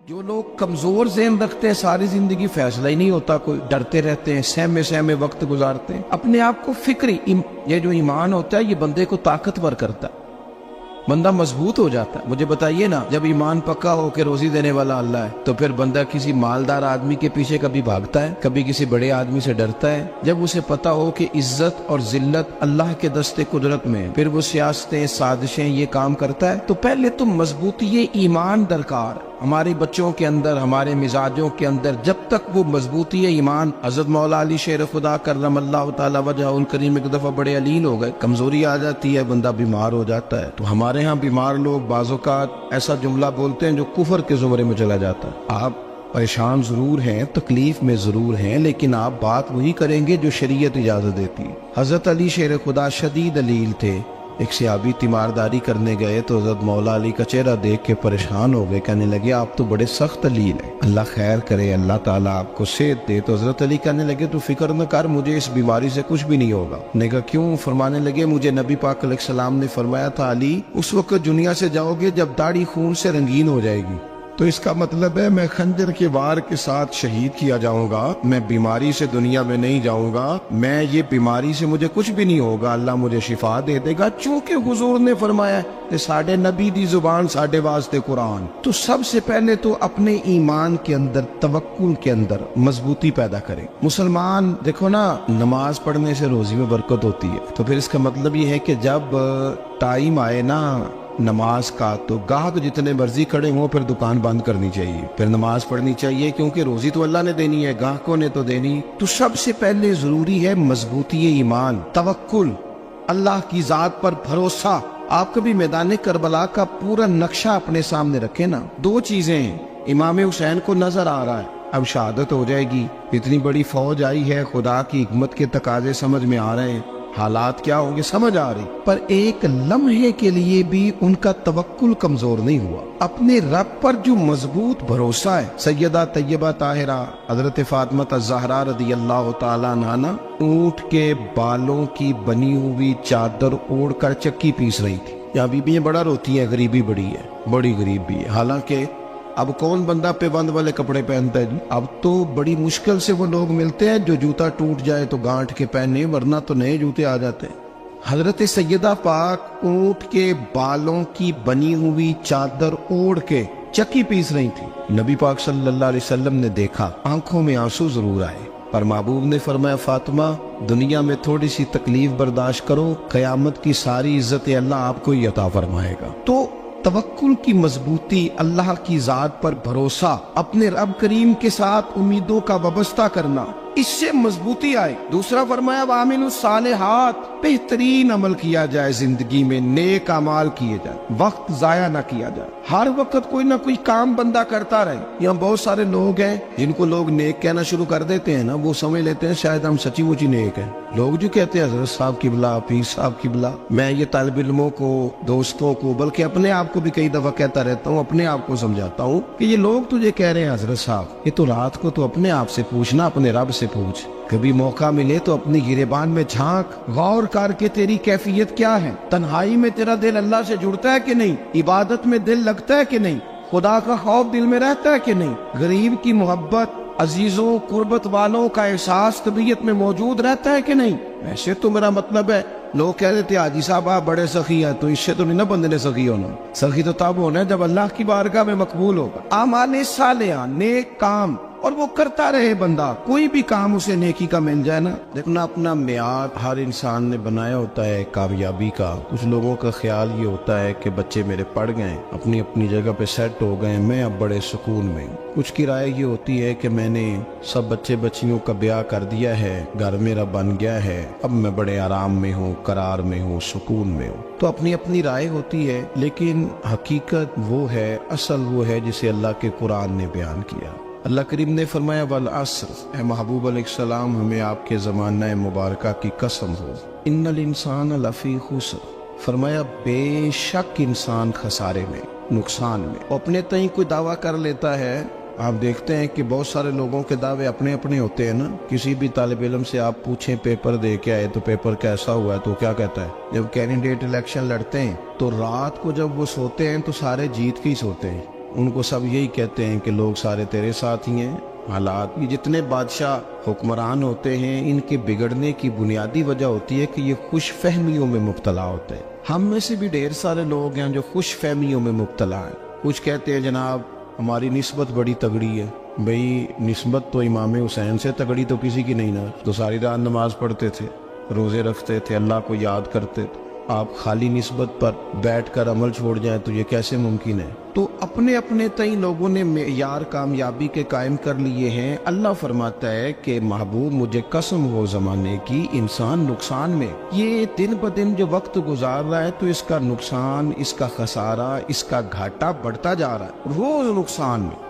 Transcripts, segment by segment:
جو لوگ کمزور ذہن رکھتے ہیں ساری زندگی فیصلہ ہی نہیں ہوتا، کوئی ڈرتے رہتے ہیں، سہمے سہمے وقت گزارتے ہیں، اپنے آپ کو فکری یہ جو ایمان ہوتا ہے یہ بندے کو طاقتور کرتا ہے، بندہ مضبوط ہو جاتا ہے۔ مجھے بتائیے نا، جب ایمان پکا ہو کہ روزی دینے والا اللہ ہے تو پھر بندہ کسی مالدار آدمی کے پیچھے کبھی بھاگتا ہے، کبھی کسی بڑے آدمی سے ڈرتا ہے؟ جب اسے پتا ہو کہ عزت اور ذلت اللہ کے دستے قدرت میں ہے، پھر وہ سیاستیں سازشیں یہ کام کرتا ہے۔ تو پہلے تو مضبوطی ایمان درکار ہمارے بچوں کے اندر، ہمارے مزاجوں کے اندر، جب تک وہ مضبوطی ایمان۔ حضرت مولا علی شیر خدا کرم اللہ تعالی وجہہ الکریم ایک دفعہ بڑے علیل ہو گئے، کمزوری آ جاتی ہے، بندہ بیمار ہو جاتا ہے۔ تو ہمارے ہاں بیمار لوگ بعض اوقات ایسا جملہ بولتے ہیں جو کفر کے زمرے میں چلا جاتا ہے۔ آپ پریشان ضرور ہیں، تکلیف میں ضرور ہیں، لیکن آپ بات وہی کریں گے جو شریعت اجازت دیتی ہے۔ حضرت علی شیر خدا شدید علیل تھے، ایک صحابی تیمارداری کرنے گئے تو حضرت مولا علی کا چہرہ دیکھ کے پریشان ہو گئے، کہنے لگے آپ تو بڑے سخت علیل ہیں، اللہ خیر کرے، اللہ تعالیٰ آپ کو صحت دے۔ تو حضرت علی کہنے لگے تو فکر نہ کر، مجھے اس بیماری سے کچھ بھی نہیں ہوگا۔ نے کہا کیوں؟ فرمانے لگے مجھے نبی پاک علیہ السلام نے فرمایا تھا علی اس وقت دنیا سے جاؤ گے جب داڑھی خون سے رنگین ہو جائے گی، تو اس کا مطلب ہے میں خنجر کے وار کے ساتھ شہید کیا جاؤں گا، میں بیماری سے دنیا میں نہیں جاؤں گا، میں یہ بیماری سے مجھے کچھ بھی نہیں ہوگا، اللہ مجھے شفا دے دے گا، چونکہ حضور نے فرمایا کہ ساڈے نبی دی زبان ساڈے واسطے قرآن۔ تو سب سے پہلے تو اپنے ایمان کے اندر، توکل کے اندر مضبوطی پیدا کریں۔ مسلمان دیکھو نا، نماز پڑھنے سے روزی میں برکت ہوتی ہے، تو پھر اس کا مطلب یہ ہے کہ جب ٹائم آئے نا نماز کا تو گاہک جتنے مرضی کھڑے ہوں پھر دکان بند کرنی چاہیے، پھر نماز پڑھنی چاہیے، کیونکہ روزی تو اللہ نے دینی ہے، گاہکوں نے تو دینی۔ تو سب سے پہلے ضروری ہے مضبوطی ایمان، توکل، اللہ کی ذات پر بھروسہ۔ آپ کبھی میدان کربلا کا پورا نقشہ اپنے سامنے رکھیں نا، دو چیزیں ہیں، امام حسین کو نظر آ رہا ہے اب شہادت ہو جائے گی، اتنی بڑی فوج آئی ہے، خدا کی حکمت کے تقاضے سمجھ میں آ رہے ہیں، حالات کیا ہوں گے سمجھ آ رہی، پر ایک لمحے کے لیے بھی ان کا توکل کمزور نہیں ہوا۔ اپنے رب پر جو مضبوط بھروسہ ہے، سیدہ طیبہ طاہرہ حضرت فاطمہ الزہرا رضی اللہ تعالیٰ عنہا اونٹ کے بالوں کی بنی ہوئی چادر اوڑھ کر چکی پیس رہی تھی۔ یہاں بیویاں بڑا روتی ہیں، غریبی بڑی ہے، بڑی غریب بھی ہے، حالانکہ اب کون بندہ پیبند والے کپڑے پہنتا ہے جی؟ اب تو بڑی مشکل سے وہ لوگ ملتے ہیں جو جوتا ٹوٹ جائے تو گانٹھ کے پہنے، ورنہ تو نئے جوتے آ جاتے ہیں۔ حضرت سیدہ پاک اونٹ کے بالوں کی بنی ہوئی چادر اوڑھ کے چکی پیس رہی تھی۔ نبی پاک صلی اللہ علیہ وسلم نے دیکھا، آنکھوں میں آنسو ضرور آئے، پر محبوب نے فرمایا فاطمہ دنیا میں تھوڑی سی تکلیف برداشت کرو، قیامت کی ساری عزت اللہ آپ کو ہی عطا فرمائے گا۔ تو توکل کی مضبوطی، اللہ کی ذات پر بھروسہ، اپنے رب کریم کے ساتھ امیدوں کا وابستہ کرنا، اس سے مضبوطی آئے۔ دوسرا فرمایا وَعَمِلُوا الصَّالِحَاتِ، بہترین عمل کیا جائے زندگی میں، نیک اعمال کیے جائے، وقت ضائع نہ کیا جائے، ہر وقت کوئی نہ کوئی کام بندہ کرتا رہے۔ یہاں بہت سارے لوگ ہیں جن کو لوگ نیک کہنا شروع کر دیتے ہیں نا، وہ سمجھ لیتے ہیں شاید ہم سچی مچی نیک ہیں۔ لوگ جو کہتے ہیں حضرت صاحب کی بلا، پیر صاحب کی بلا، میں یہ طالب علموں کو، دوستوں کو، بلکہ اپنے آپ کو بھی کئی دفعہ کہتا رہتا ہوں، اپنے آپ کو سمجھاتا ہوں کہ یہ لوگ تجھے کہہ رہے ہیں حضرت صاحب، یہ تو رات کو تو اپنے آپ سے پوچھنا، اپنے رب سے پوچھ، کبھی موقع ملے تو اپنی گریبان میں جھانک، غور کر کے تیری کیفیت کیا ہے، تنہائی میں تیرا دل اللہ سے جڑتا ہے کہ نہیں، عبادت میں دل لگتا ہے کہ نہیں، خدا کا خوف دل میں رہتا ہے کہ نہیں، غریب کی محبت، عزیزوں قربت والوں کا احساس طبیعت میں موجود رہتا ہے کہ نہیں۔ ویسے تو میرا مطلب ہے، لوگ کہہ دیتے ہیں حاجی صاحب آپ بڑے سخی ہیں، تو اس سے تو نہیں نا بندے نے سخی ہونا، سخی تو تب ہونا ہے جب اللہ کی بارگاہ میں مقبول ہوگا۔ اعمال صالحہ، نیک کام، اور وہ کرتا رہے بندہ، کوئی بھی کام اسے نیکی کا مل جائے نا۔ دیکھنا اپنا معیار ہر انسان نے بنایا ہوتا ہے کامیابی کا۔ کچھ لوگوں کا خیال یہ ہوتا ہے کہ بچے میرے پڑھ گئے، اپنی اپنی جگہ پہ سیٹ ہو گئے، میں اب بڑے سکون میں ہوں۔ کچھ کی رائے یہ ہوتی ہے کہ میں نے سب بچے بچیوں کا بیاہ کر دیا ہے، گھر میرا بن گیا ہے، اب میں بڑے آرام میں ہوں، قرار میں ہوں، سکون میں ہوں۔ تو اپنی اپنی رائے ہوتی ہے، لیکن حقیقت وہ ہے، اصل وہ ہے جسے اللہ کے قرآن نے بیان کیا۔ اللہ کریم نے فرمایا والعصر، اے محبوب علیہ السلام ہمیں آپ کے زمانہ مبارکہ کی قسم ہو، ان الانسان لفی خسر، فرمایا بے شک انسان خسارے میں، نقصان میں۔ اپنے تئیں کوئی دعویٰ کر لیتا ہے، آپ دیکھتے ہیں کہ بہت سارے لوگوں کے دعوے اپنے اپنے ہوتے ہیں نا۔ کسی بھی طالب علم سے آپ پوچھیں پیپر دے کے آئے تو پیپر کیسا ہوا ہے، تو کیا کہتا ہے؟ جب کینڈیڈیٹ الیکشن لڑتے ہیں تو رات کو جب وہ سوتے ہیں تو سارے جیت کے ہی سوتے ہیں، ان کو سب یہی کہتے ہیں کہ لوگ سارے تیرے ساتھ ہی ہیں. حالات یہ جتنے بادشاہ حکمران ہوتے ہیں ان کے بگڑنے کی بنیادی وجہ ہوتی ہے کہ یہ خوش فہمیوں میں مبتلا ہوتے ہیں. ہم میں سے بھی ڈھیر سارے لوگ ہیں جو خوش فہمیوں میں مبتلا ہیں. کچھ کہتے ہیں جناب ہماری نسبت بڑی تگڑی ہے. بھئی نسبت تو امام حسین سے تگڑی تو کسی کی نہیں نا. تو ساری رات نماز پڑھتے تھے, روزے رکھتے تھے, اللہ کو یاد کرتے تھے. آپ خالی نسبت پر بیٹھ کر عمل چھوڑ جائیں تو یہ کیسے ممکن ہے؟ تو اپنے اپنے تئیں لوگوں نے معیار کامیابی کے قائم کر لیے ہیں. اللہ فرماتا ہے کہ محبوب مجھے قسم ہو زمانے کی انسان نقصان میں. یہ دن بدن جو وقت گزار رہا ہے تو اس کا نقصان, اس کا خسارہ, اس کا گھاٹا بڑھتا جا رہا ہے روز نقصان میں.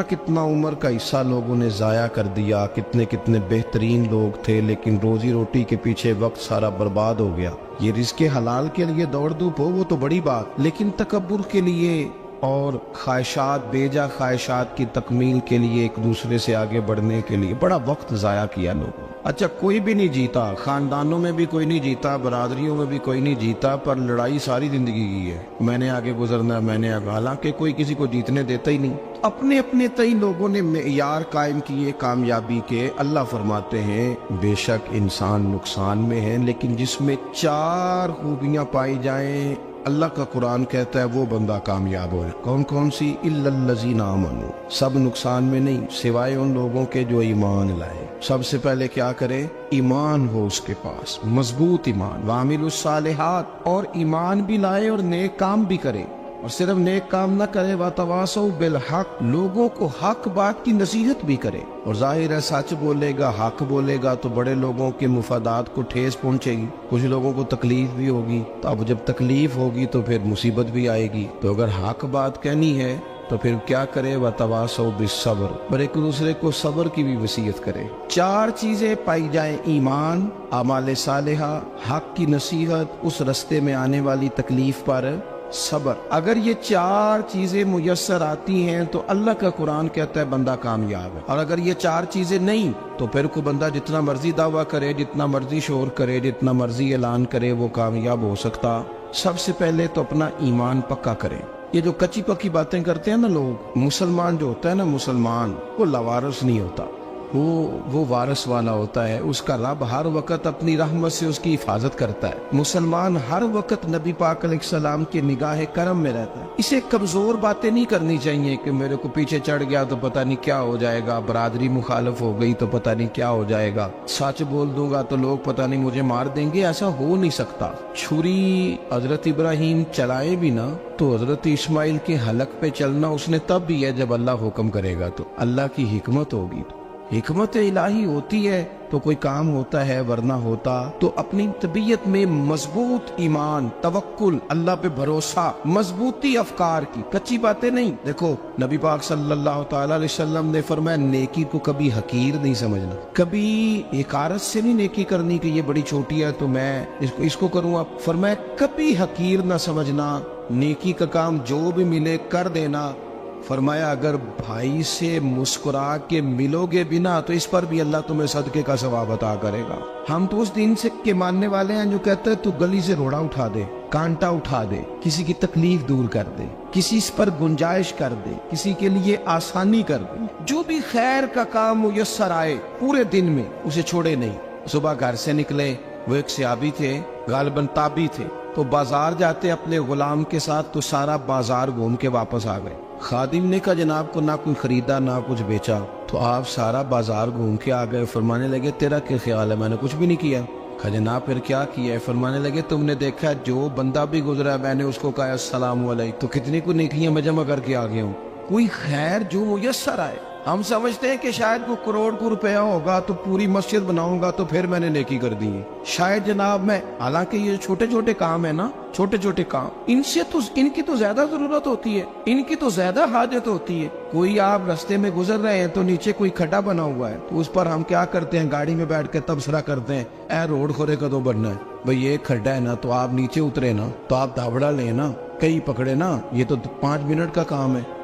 کتنا عمر کا حصہ لوگوں نے ضائع کر دیا. کتنے بہترین لوگ تھے لیکن روزی روٹی کے پیچھے وقت سارا برباد ہو گیا. یہ رزق حلال کے لیے دوڑ دھوپ ہو وہ تو بڑی بات, لیکن تکبر کے لیے اور خواہشات, بیجا خواہشات کی تکمیل کے لیے, ایک دوسرے سے آگے بڑھنے کے لیے بڑا وقت ضائع کیا لوگوں. اچھا کوئی بھی نہیں جیتا, خاندانوں میں بھی کوئی نہیں جیتا, برادریوں میں بھی کوئی نہیں جیتا, پر لڑائی ساری زندگی کی ہے. میں نے آگے گزرنا, میں نے آگے, حالانکہ کوئی کسی کو جیتنے دیتا ہی نہیں. اپنے اپنے تئیں لوگوں نے معیار قائم کیے کامیابی کے. اللہ فرماتے ہیں بے شک انسان نقصان میں ہے, لیکن جس میں 4 خوبیاں پائی جائیں اللہ کا قرآن کہتا ہے وہ بندہ کامیاب ہو. کون کون سی؟ الا الذین آمنوا. سب نقصان میں نہیں سوائے ان لوگوں کے جو ایمان لائے. سب سے پہلے کیا کرے؟ ایمان ہو اس کے پاس, مضبوط ایمان. وعملوا الصالحات, اور ایمان بھی لائے اور نیک کام بھی کرے. اور صرف نیک کام نہ کرے, وَتَوَاصَوْا بِالْحَقِّ, لوگوں کو حق بات کی نصیحت بھی کرے. اور ظاہر ہے سچ بولے گا, حق بولے گا تو بڑے لوگوں کے مفادات کو ٹھیس پہنچے گی, کچھ لوگوں کو تکلیف بھی ہوگی. تو اب جب تکلیف ہوگی تو پھر مصیبت بھی آئے گی. تو اگر حق بات کہنی ہے تو پھر کیا کرے؟ وَتَوَاصَوْا بِالصَّبْرِ, اور ایک دوسرے کو صبر کی بھی وصیت کرے. 4 چیزیں پائی جائیں, ایمان, اعمال صالحہ, حق کی نصیحت, اس رستے میں آنے والی تکلیف پر صبر. اگر یہ 4 چیزیں میسر آتی ہیں تو اللہ کا قرآن کہتا ہے بندہ کامیاب ہے. اور اگر یہ 4 چیزیں نہیں تو پھر کوئی بندہ جتنا مرضی دعویٰ کرے, جتنا مرضی شور کرے, جتنا مرضی اعلان کرے, وہ کامیاب ہو سکتا. سب سے پہلے تو اپنا ایمان پکا کرے. یہ جو کچی پکی باتیں کرتے ہیں نا لوگ, مسلمان جو ہوتا ہے نا, مسلمان وہ لاوارث نہیں ہوتا, وہ وارث والا ہوتا ہے. اس کا رب ہر وقت اپنی رحمت سے اس کی حفاظت کرتا ہے. مسلمان ہر وقت نبی پاک علیہ السلام کے نگاہ کرم میں رہتا ہے. اسے کمزور باتیں نہیں کرنی چاہیے کہ میرے کو پیچھے چڑھ گیا تو پتہ نہیں کیا ہو جائے گا, برادری مخالف ہو گئی تو پتہ نہیں کیا ہو جائے گا, سچ بول دوں گا تو لوگ پتہ نہیں مجھے مار دیں گے. ایسا ہو نہیں سکتا. چھری حضرت ابراہیم چلائے بھی نا تو حضرت اسماعیل کے حلق پہ چلنا اس نے تب بھی ہے جب اللہ حکم کرے گا. تو اللہ کی حکمت ہوگی, حکمت الہی ہوتی ہے تو کوئی کام ہوتا ہے, ورنہ ہوتا. تو اپنی طبیعت میں مضبوط ایمان, توکل, اللہ پہ بھروسہ, مضبوطی افکار کی, کچی باتیں نہیں. دیکھو نبی پاک صلی اللہ تعالی علیہ وسلم نے فرمایا نیکی کو کبھی حقیر نہیں سمجھنا, کبھی حقارت سے نہیں نیکی کرنی کہ یہ بڑی چھوٹی ہے تو میں اس کو کروں. اب فرمایا کبھی حقیر نہ سمجھنا, نیکی کا کام جو بھی ملے کر دینا. فرمایا اگر بھائی سے مسکرا کے ملو گے بنا تو اس پر بھی اللہ تمہیں صدقے کا ثواب عطا کرے گا. ہم تو اس دین سے کے ماننے والے ہیں جو کہتے ہیں تو گلی سے روڑا اٹھا دے, کانٹا اٹھا دے, کسی کی تکلیف دور کر دے, کسی اس پر گنجائش کر دے, کسی کے لیے آسانی کر دے. جو بھی خیر کا کام میسر آئے پورے دن میں اسے چھوڑے نہیں. صبح گھر سے نکلے, وہ ایک صحابی تھے, غالباً تابعی تھے, تو بازار جاتے اپنے غلام کے ساتھ تو سارا بازار گھوم کے واپس آ گئے. خادم نے کہا جناب کو نہ کوئی خریدا نہ کچھ بیچا. تو آپ سارا بازار گھوم کے آ گئے. فرمانے لگے تیرا کیا خیال ہے؟ میں نے کچھ بھی نہیں کیا. کہا جناب پھر کیا کیا ہے؟ فرمانے لگے تم نے دیکھا جو بندہ بھی گزرا میں نے اس کو کہا السلام علیکم, تو کتنی کو نیکیاں میں جمع کر کے آ گیا ہوں. کوئی خیر جو میسر آئے. ہم سمجھتے ہیں کہ شاید کو کروڑ کو روپیہ ہوگا تو پوری مسجد بناؤں گا تو پھر میں نے نیکی کر دی ہے. شاید جناب میں, حالانکہ یہ چھوٹے چھوٹے کام ہے نا, چھوٹے چھوٹے کام, ان کی تو زیادہ ضرورت ہوتی ہے, ان کی تو زیادہ حاجت ہوتی ہے. کوئی آپ رستے میں گزر رہے ہیں تو نیچے کوئی کھڈا بنا ہوا ہے تو اس پر ہم کیا کرتے ہیں, گاڑی میں بیٹھ کے تبصرہ کرتے ہیں اے روڈ کھورے کدو بننا ہے. بھئی یہ کھڈا ہے نا تو آپ نیچے اترے نا, تو آپ دھابڑا لیں نا, کئی پکڑے نا, یہ تو 5 منٹ کا کام ہے.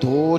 2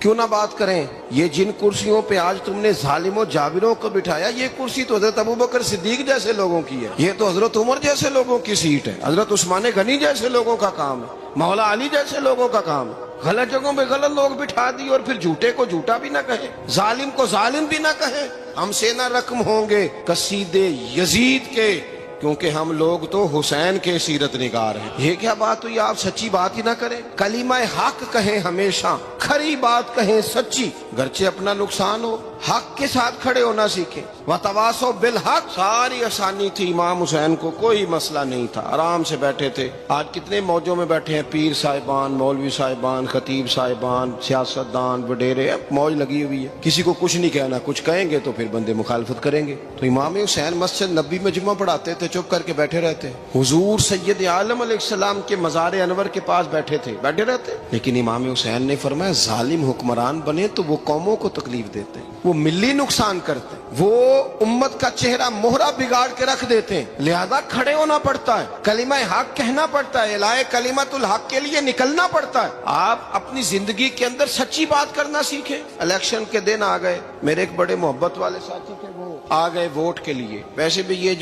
کیوں نہ بات کریں؟ یہ جن کرسیوں پہ آج تم نے ظالموں جابروں کو بٹھایا، یہ کرسی تو حضرت ابوبکر صدیق جیسے لوگوں کی ہے، یہ تو حضرت عمر جیسے لوگوں کی سیٹ ہے، حضرت عثمان غنی جیسے لوگوں کا کام ہے، مولا علی جیسے لوگوں کا کام ہے۔ غلط جگہوں پہ غلط لوگ بٹھا دی اور پھر جھوٹے کو جھوٹا بھی نہ کہیں، ظالم کو ظالم بھی نہ کہیں۔ ہم سے نہ رقم ہوں گے قصیدے یزید کے، کیونکہ ہم لوگ تو حسین کے سیرت نگار ہیں۔ یہ کیا بات ہوئی؟ آپ سچی بات ہی نہ کریں، کلمہ حق کہیں، ہمیشہ کھری بات کہیں، سچی، گرچہ اپنا نقصان ہو، حق کے ساتھ کھڑے ہونا سیکھیں۔ وتواصوا بالحق، ساری آسانی تھی، امام حسین کو کوئی مسئلہ نہیں تھا، آرام سے بیٹھے تھے۔ آج کتنے موجوں میں بیٹھے ہیں، پیر صاحبان، مولوی صاحبان، خطیب صاحبان، سیاستدان، وڈیرے، موج لگی ہوئی ہے، کسی کو کچھ نہیں کہنا، کچھ کہیں گے تو پھر بندے مخالفت کریں گے۔ تو امام حسین مسجد نبی میں جمعہ پڑھاتے تھے، چپ کر کے بیٹھے رہتے، حضور سید عالم علیہ السلام کے مزار انور کے پاس بیٹھے تھے، بیٹھے رہتے۔ لیکن امام حسین نے فرمایا ظالم حکمران بنے تو وہ قوموں کو تکلیف دیتے ہیں، وہ ملی نقصان کرتے ہیں، وہ امت کا چہرہ مہرہ بگاڑ کے رکھ دیتے ہیں، لہذا کھڑے ہونا پڑتا ہے، کلمہ حق کہنا پڑتا ہے، الہی کلمت الحق کے لیے نکلنا پڑتا ہے۔ آپ اپنی زندگی کے اندر سچی بات کرنا سیکھیں۔ الیکشن کے دن آ گئے، میرے ایک بڑے محبت والے ساتھی تھے، وہ آ گئے ووٹ کے لیے۔ ویسے بھی یہ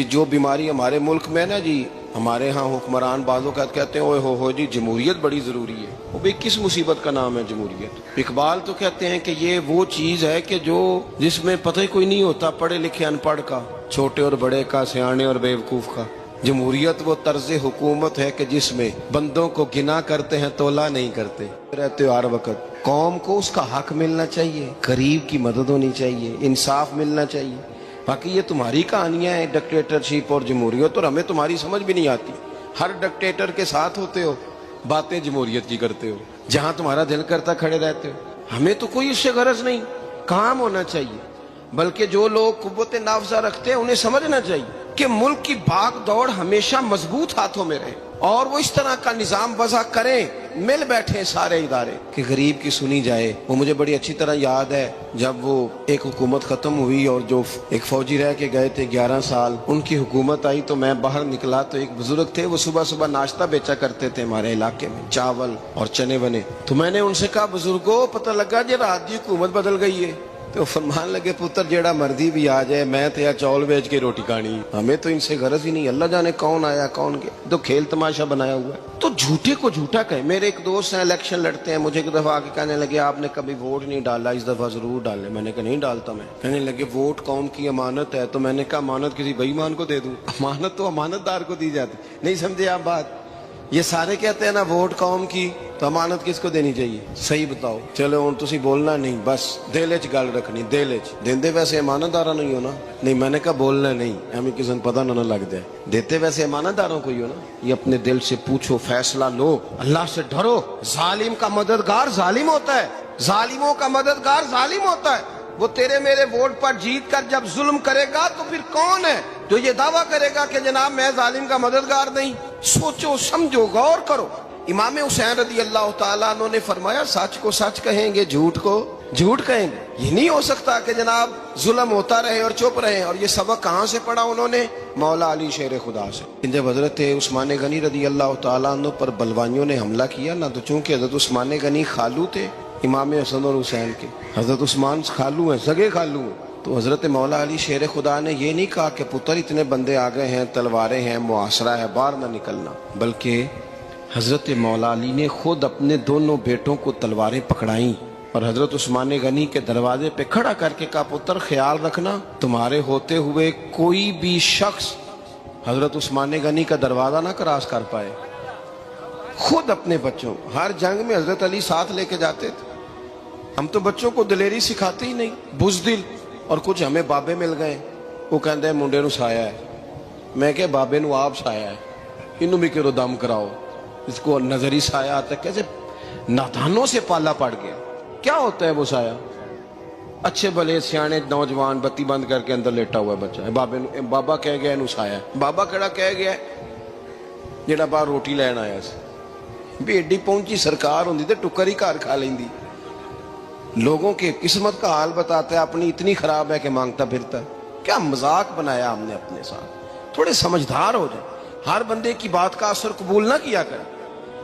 جو بیماری ہمارے ملک میں نا جی، ہمارے ہاں حکمران بعض اوقات کہتے ہیں اوے ہو جی جمہوریت بڑی ضروری ہے۔ وہ بھی کس مصیبت کا نام ہے جمہوریت؟ اقبال تو کہتے ہیں کہ یہ وہ چیز ہے کہ جس میں پتہ ہی کوئی نہیں ہوتا، پڑھے لکھے ان پڑھ کا، چھوٹے اور بڑے کا، سیانے اور بیوقوف کا۔ جمہوریت وہ طرز حکومت ہے کہ جس میں بندوں کو گنا کرتے ہیں، تولا نہیں کرتے رہتے ہو ہر وقت۔ قوم کو اس کا حق ملنا چاہیے، غریب کی مدد ہونی چاہیے، انصاف ملنا چاہیے۔ باقی یہ تمہاری کہانیاں ہیں ڈکٹیٹرشپ اور جمہوریت، اور ہمیں تمہاری سمجھ بھی نہیں آتی۔ ہر ڈکٹیٹر کے ساتھ ہوتے ہو، باتیں جمہوریت کی کرتے ہو، جہاں تمہارا دل کرتا کھڑے رہتے ہو۔ ہمیں تو کوئی اس سے غرض نہیں، کام ہونا چاہیے۔ بلکہ جو لوگ قوت نافذہ رکھتے ہیں انہیں سمجھنا چاہیے کہ ملک کی بھاگ دوڑ ہمیشہ مضبوط ہاتھوں میں رہے، اور وہ اس طرح کا نظام وضع کریں، مل بیٹھے سارے ادارے کہ غریب کی سنی جائے۔ وہ مجھے بڑی اچھی طرح یاد ہے جب وہ ایک حکومت ختم ہوئی اور جو ایک فوجی رہ کے گئے تھے 11 سال، ان کی حکومت آئی تو میں باہر نکلا تو ایک بزرگ تھے، وہ صبح صبح ناشتہ بیچا کرتے تھے ہمارے علاقے میں، چاول اور چنے بنے۔ تو میں نے ان سے کہا بزرگوں پتہ لگا جی رات دی حکومت بدل گئی ہے۔ تو فرمان لگے پتر جیڑا مرضی بھی آ جائے، میں تو یا چاول بیچ کے روٹی کھانی، ہمیں تو ان سے غرض ہی نہیں، اللہ جانے کون آیا کون گیا، تو کھیل تماشا بنایا ہوا ہے۔ تو جھوٹے کو جھوٹا کہیں۔ میرے ایک دوست ہیں الیکشن لڑتے ہیں، مجھے ایک دفعہ آ کے کہنے لگے آپ نے کبھی ووٹ نہیں ڈالا، اس دفعہ ضرور ڈالیں۔ میں نے کہا نہیں ڈالتا میں۔ کہنے لگے ووٹ قوم کی امانت ہے، تو میں نے کہا امانت کسی بے ایمان کو دے دوں؟ امانت تو امانت دار کو دی جاتی۔ نہیں سمجھے آپ بات؟ یہ سارے کہتے ہیں نا ووٹ قوم کی، تو امانت کس کو دینی چاہیے؟ صحیح بتاؤ۔ چلو ہوں تسی بولنا نہیں، بس دل وچ گل رکھنی، دل وچ دیندے ویسے امانت دارا نہیں ہونا۔ نہیں میں نے کہا بولنا نہیں، ہمیں کسی کو پتہ نہ لگ جائے، دیتے ویسے امانت داروں کو ہی ہو نا۔ یہ اپنے دل سے پوچھو، فیصلہ لو، اللہ سے ڈرو۔ ظالم کا مددگار ظالم ہوتا ہے، ظالموں کا مددگار ظالم ہوتا ہے۔ وہ تیرے میرے ووٹ پر جیت کر جب ظلم کرے گا تو پھر کون ہے جو یہ دعویٰ کرے گا کہ جناب میں ظالم کا مددگار نہیں؟ سوچو سمجھو، غور کرو۔ امام حسین رضی اللہ تعالیٰ عنہ نے فرمایا سچ کو سچ کہیں گے، جھوٹ کو جھوٹ کہیں گے۔ یہ نہیں ہو سکتا کہ جناب ظلم ہوتا رہے اور چپ رہے۔ اور یہ سبق کہاں سے پڑھا انہوں نے؟ مولا علی شیر خدا سے۔ جب حضرت عثمان غنی رضی اللہ تعالیٰ عنہ پر بلوائیوں نے حملہ کیا نا، تو چونکہ حضرت عثمان غنی خالو تھے امام حسن اور حسین کے، حضرت عثمان خالو ہیں، سگے خالو ہیں، تو حضرت مولا علی شیر خدا نے یہ نہیں کہا کہ پتر اتنے بندے آ گئے ہیں، تلواریں ہیں، محاصرہ ہے، باہر نہ نکلنا، بلکہ حضرت مولا علی نے خود اپنے دونوں بیٹوں کو تلواریں پکڑائیں اور حضرت عثمان غنی کے دروازے پہ کھڑا کر کے کہا پتر خیال رکھنا تمہارے ہوتے ہوئے کوئی بھی شخص حضرت عثمان غنی کا دروازہ نہ کراس کر پائے۔ خود اپنے بچوں، ہر جنگ میں حضرت علی ساتھ لے کے جاتے تھے۔ ہم تو بچوں کو دلیری سکھاتے ہی نہیں، بزدل۔ اور کچھ ہمیں بابے مل گئے، وہ کہتے ہیں منڈے نو سایا ہے، میں کہ بابے نو آپ سایا ہے، انہوں بھی کرو دم کراؤ، اس کو نظری سایہ آتا ہے۔ کیسے نادانوں سے پالا پڑ گیا۔ کیا ہوتا ہے وہ سایہ؟ اچھے بھلے سیانے نوجوان بتی بند کر کے اندر لیٹا ہوا ہے بچہ، بابا کہہ گیا انہوں سایا ہے۔ بابا کہڑا کہہ گیا جڑا باہر روٹی لین آیا سی، بھی ایڈی پہنچی سرکار ہوندی تے ٹکر ہی گھر کھا لیندی۔ لوگوں کے قسمت کا حال بتاتا ہے، اپنی اتنی خراب ہے کہ مانگتا پھرتا ہے۔ کیا مذاق بنایا ہم نے اپنے ساتھ۔ تھوڑے سمجھدار ہو جائیں، ہر بندے کی بات کا اثر قبول نہ کیا کریں۔